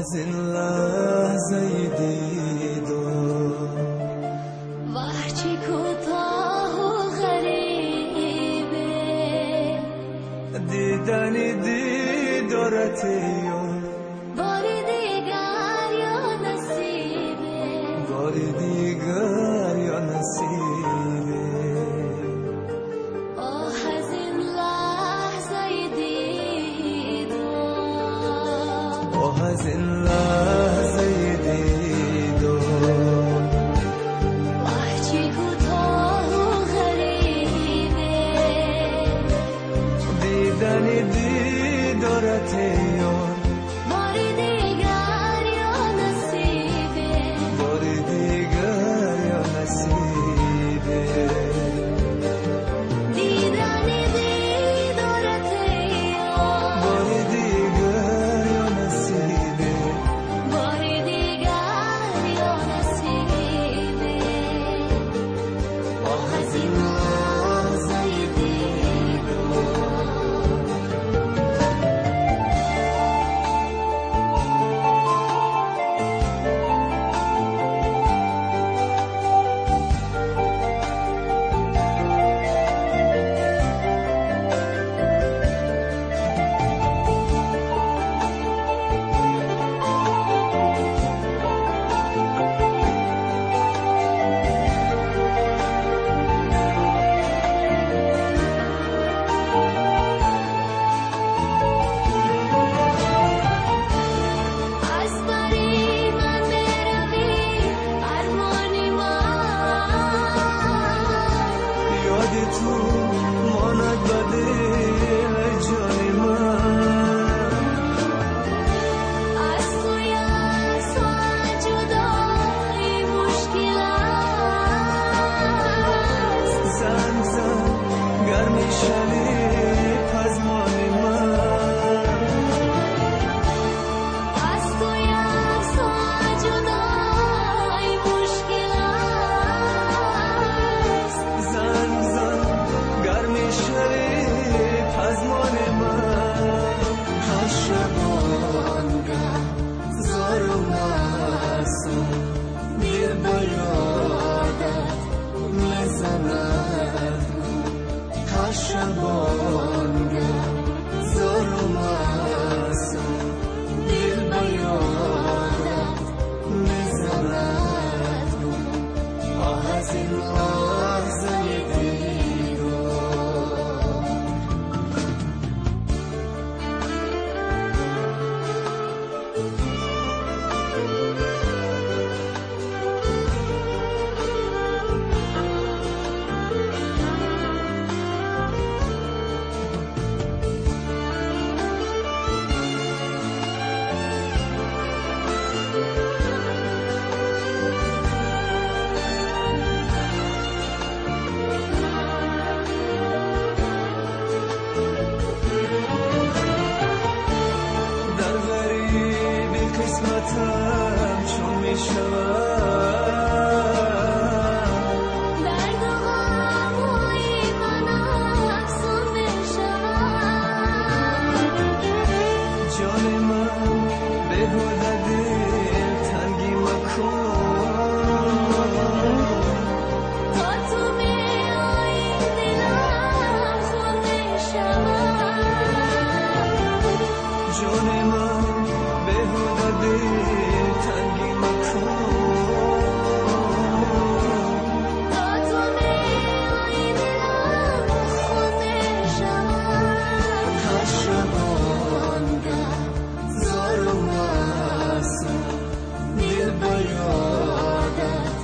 از این لحظه دیدار وحچی کوتاه و غریبه دیدنی دیدارت یار باری دیگر یا نصیبه باری دیگر یا نصیبه آه از این لحظه دیدار آه از این لحظه دیدار وحچی کوتاه و غریبه دیدنی دیدارت یار باری دیگر یا نصیبه باری دیگر یا نصیبه دیدنی دیدارت یار باری دیگر یا نصیبه باری دیگر یا نصیبه آه از این لحظه دیدار از بری من بروی ارمانی من یاد تو ماند بده جان من از توی ساعت جدایی مشکل است زن زن گرمی شلی پزمان من از توی ساعت جدایی مشکل است زن زن گرمی شلی پزمان من هر شبانگه زار و معصوم دل با یادت میزند هر شبانگه زار و معصوم دل با یادت میزند آه از این لحظه دیدار در غریبی قسمتم چون میشود درد و غمهای من افزون میشود جان من بهوده دل تنگی مکن تا تو میایی دلم خون میشود جان من بهوده دل تنگی مکن تا تو میایی دلم خون میشود هر شبانگه زار و معصوم دل با یادت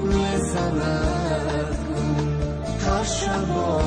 میزند هر شبانگه